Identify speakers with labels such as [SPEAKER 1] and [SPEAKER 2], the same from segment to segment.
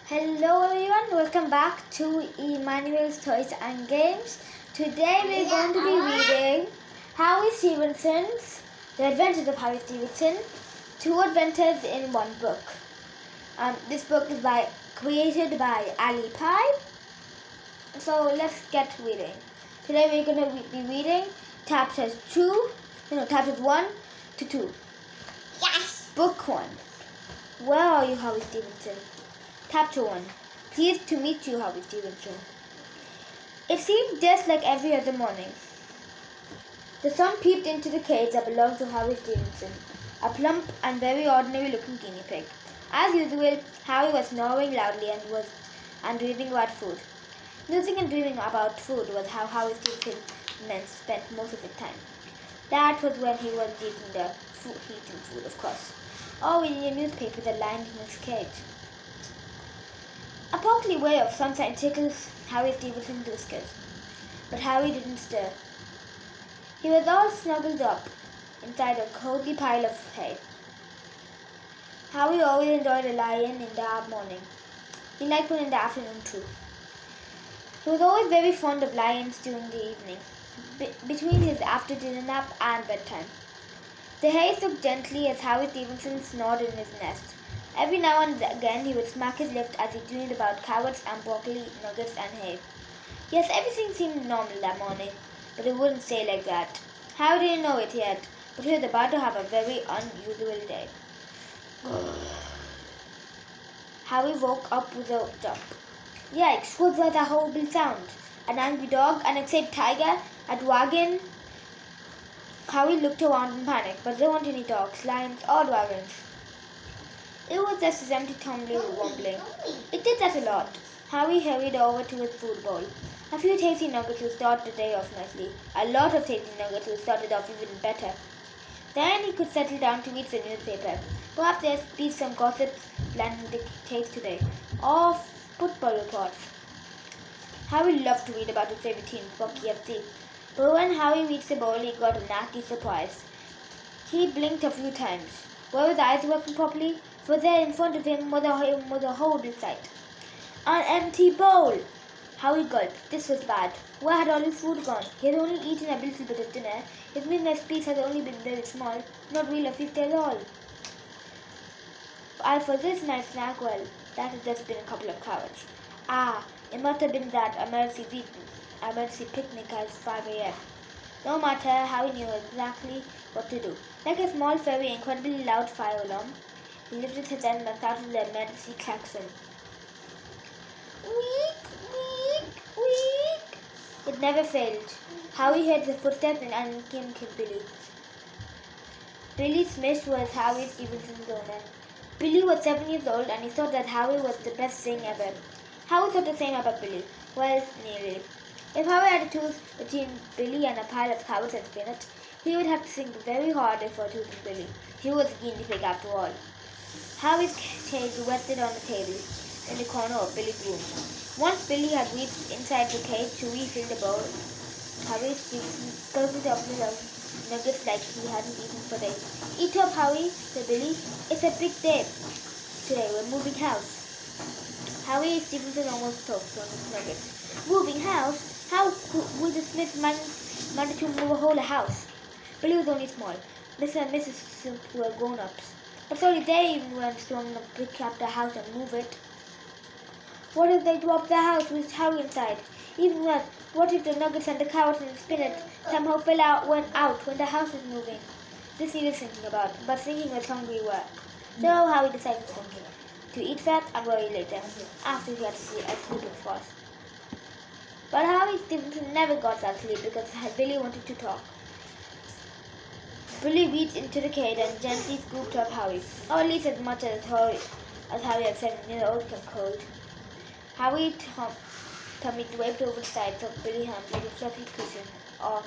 [SPEAKER 1] Hello everyone, welcome back to Emmanuel's Toys and Games. Today we're going to be reading Harry Stevenson's The Adventures of Harry Stevenson, Two Adventures in One Book. This book is created by Ali Pye. So let's get reading. Today we're going to be reading chapters 1 to 2.
[SPEAKER 2] Yes!
[SPEAKER 1] Book 1. Where are you, Harry Stevenson? Chapter 1. Pleased to meet you, Harry Stevenson. It seemed just like every other morning. The sun peeped into the cage that belonged to Harry Stevenson, a plump and very ordinary-looking guinea pig. As usual, Harry was snoring loudly and dreaming about food. Musing and dreaming about food was how Harry Stevenson spent most of his time. That was when he was eating food, of course, or reading a newspaper that lined in his cage. A portly ray of sunshine tickles Harry Stevenson's whiskers, but Harry didn't stir. He was all snuggled up inside a cozy pile of hay. Harry always enjoyed a lion in the morning. He liked one in the afternoon too. He was always very fond of lions during the evening, between his after-dinner nap and bedtime. The hay shook gently as Harry Stevenson snored in his nest. Every now and again he would smack his lips as he dreamed about carrots and broccoli, nuggets and hay. Yes, everything seemed normal that morning, but it wouldn't stay like that. Harry didn't know it yet, but he was about to have a very unusual day. Harry woke up with a jump. Yikes, what was that horrible sound? An angry dog, an excited tiger, a dragon? Harry looked around in panic, but there weren't any dogs, lions or dragons. It was just his empty tumbling rumbling. It did that a lot. Harry hurried over to his food bowl. A few tasty nuggets would start the day off nicely. A lot of tasty nuggets would start it off even better. Then he could settle down to read the newspaper. Perhaps there'd be some gossip landing the case today, or football reports. Harry loved to read about his favorite team, Bucky FC. But when Harry reached the bowl, he got a nasty surprise. He blinked a few times. Were his eyes working properly? For there in front of him was a horrible sight. An empty bowl! Harry gulped. This was bad. Where had all his food gone? He had only eaten a little bit of dinner. His midnight piece had only been very small, not really a feast at all. As for this night's snack, well, that had just been a couple of carrots. It must have been that emergency picnic at 5 a.m. No matter, Harry knew exactly what to do. Like a small, very incredibly loud fire alarm, he lifted his hand and started the emergency klaxon. Week, week, week. It never failed. Harry heard the footsteps and came Billy. Billy Smith was Harry Stevenson's owner. Billy was 7 years old and he thought that Harry was the best thing ever. Harry thought the same about Billy. Well, nearly. If Harry had to choose between Billy and a pile of carrots and spinach, he would have to think very hard before choosing Billy. He was a guinea pig after all. Harry's cage rested on the table in the corner of Billy's room. Once Billy had reached inside the cage to refill the bowl, Harry gulped up the nuggets like he hadn't eaten for days. Eat up, Harry, said Billy. It's a big day today. We're moving house. Harry Stevenson almost choked on his nuggets. Moving house? How would the Smith manage to move a whole house? Billy was only small. Mr. and Mrs. Smith were grown-ups. But only they even weren't strong enough to pick up the house and move it. What if they dropped the house with Harry inside? Even worse, what if the nuggets and the carrots and the spinach somehow went out when the house was moving? This he was thinking about, but thinking was hungry work. So Harry decided to eat fat and worry later, after he had sleep of course. But Harry Stevenson never got that sleep because Billy wanted to talk. Billy reached into the cage and gently scooped up Harry, or at least as much as Harry had 7 years old can cold. Harry's tummy draped over the sides of Billy's hand like a fluffy cushion, or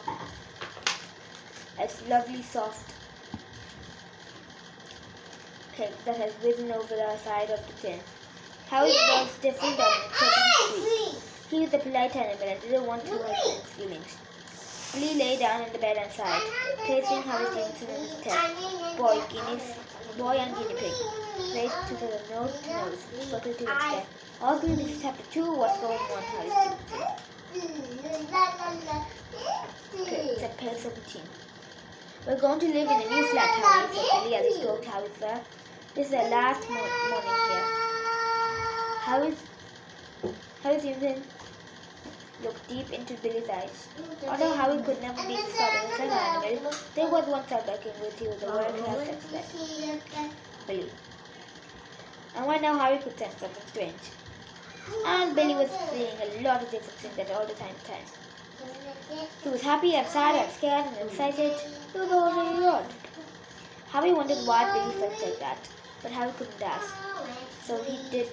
[SPEAKER 1] a lovely soft cake that has risen over the side of the tin. Harry's voice stiffened and couldn't speak. He was a polite animal and didn't want to hurt his feelings. Billy lay down on the bed and sighed, placing Harry Stevenson in his chest. Boy and guinea pig, placed to the nose, buckled to its death. Also, this is chapter 2. What's going on, Harry? Okay, it's at page 17. We're going to live in a new flat, Harry, said Billy as he stroked Harry's fur. This is the last morning here. Harry Stevenson looked deep into Billy's eyes. Although Harry could never be described as a clever animal, there was one side working with he was a world-class expert. Billy. And right now Harry could sense something strange. And Billy was seeing a lot of different things at all the time. He was happy and sad and scared and excited. It was all very odd. Harry wondered why Billy felt like that, but Harry couldn't ask. So he did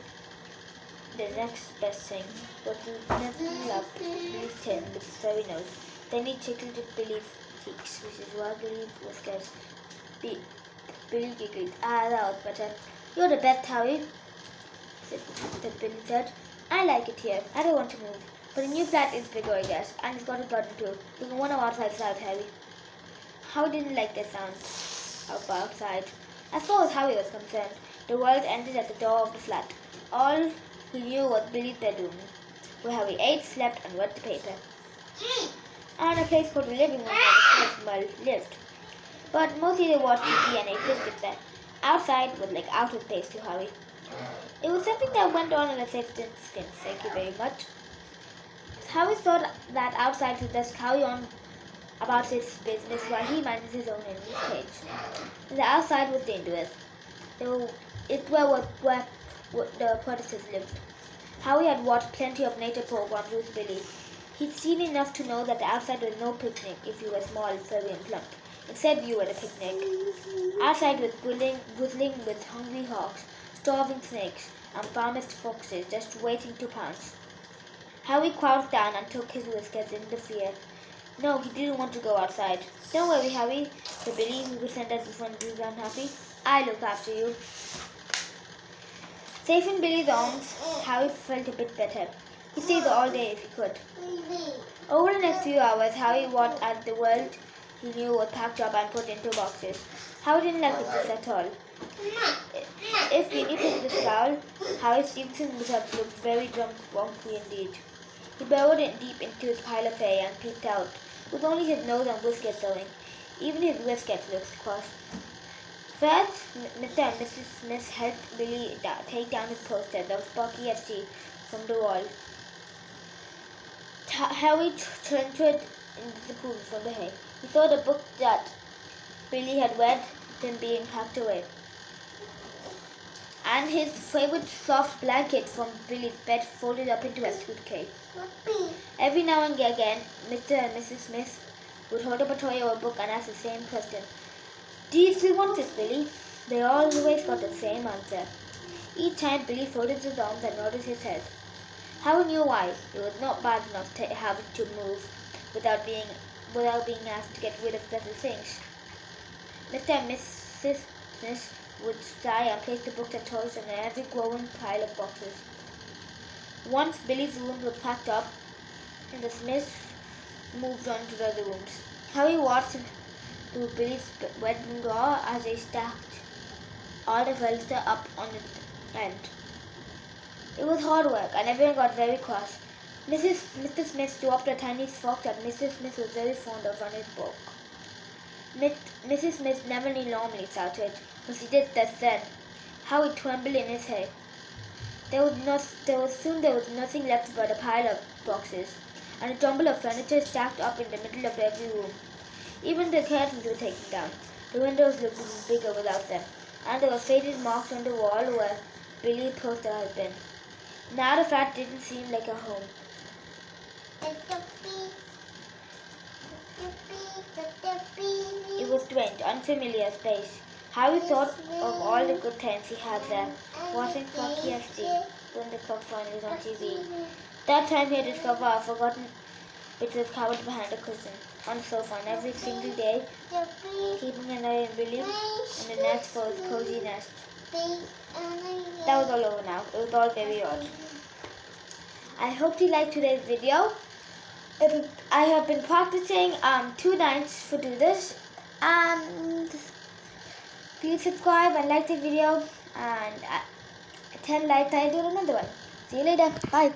[SPEAKER 1] the next best thing, was to nestle up Billy's chin with his furry nose. Then he tickled at Billy's cheeks with his waggly whiskers. Billy giggled. Ah, that was better. You're the best, Harry, said Billy said. I like it here. I don't want to move. But the new flat is bigger, I guess, and it's got a garden too. You can wander outside, Harry. Harry didn't like the sound of outside. As far as Harry was concerned, the world ended at the door of the flat. All he knew was Billy's bedroom, where Harry ate, slept, and read the paper. And a place called the living room where the smell lived. But mostly they watched TV and ate biscuits there. Outside was like outer space to Harry. It was something that went on in a safe distance, thank you very much. Harry thought that outside would just carry on about his business while he minded his own in his cage. And the outside was dangerous. It was where the predators lived. Harry had watched plenty of nature programs with Billy. He'd seen enough to know that the outside was no picnic if you were small, furry, and plump. Instead, you were the picnic. Outside was bristling with hungry hawks, starving snakes, and famished foxes just waiting to pounce. Harry crouched down and took his whiskers in the fear. No, he didn't want to go outside. Don't worry, Harry, said Billy, who pretended as if he was unhappy. I'll look after you. Safe in Billy's arms, Harry felt a bit better. He stayed there all day if he could. Over the next few hours, Harry watched as the world he knew was packed up and put into boxes. Harry didn't like this at all. If Billy picked the scowl, Harry Stevenson would have looked very grumpy indeed. He burrowed deep into his pile of hay and peeped out, with only his nose and whiskers showing. Even his whiskers looked cross. First, Mr. and Mrs. Smith helped Billy take down his posters of Sparky FC from the wall. Harry turned in disapproval from the hay. He saw the book that Billy had read, then being packed away, and his favorite soft blanket from Billy's bed folded up into a suitcase. Every now and again, Mr. and Mrs. Smith would hold up a toy or a book and ask the same question. Do you still want this, Billy? They always got the same answer. Each time Billy folded his arms and nodded his head. Harry knew why. It was not bad enough to having to move without being asked to get rid of special things. Mr. and Mrs. Smith would sigh and place the books and toys in an ever-growing pile of boxes. Once Billy's room was packed up, and the Smiths moved on to the other rooms. Harry watched through Billy's bedroom door as they stacked all the furniture up on its end. It was hard work, and everyone got very cross. Mr. Smith dropped a tiny fox that Mrs. Smith was very fond of on his book. Mrs. Smith never normally shouted, but she did just then. Harry trembled in his head. Soon there was nothing left but a pile of boxes, and a jumble of furniture stacked up in the middle of every room. Even the curtains were taken down. The windows looked even bigger without them, and there were faded marks on the wall where Billy's poster had been. Now the flat didn't seem like a home. It was strange, unfamiliar space. Harry thought of all the good times he had there, watching Foxy FC when the Cub Fun was on TV. That time he had discovered a forgotten bit was covered behind a cushion on the sofa, and every single day, keeping an eye on Billy and the nest for his cozy nest. That was all over now. It was all very odd. I hope you liked today's video. I have been practicing 2 nights to do this. And please subscribe and like the video. And 10 likes, I'll do another one. See See you later. Bye.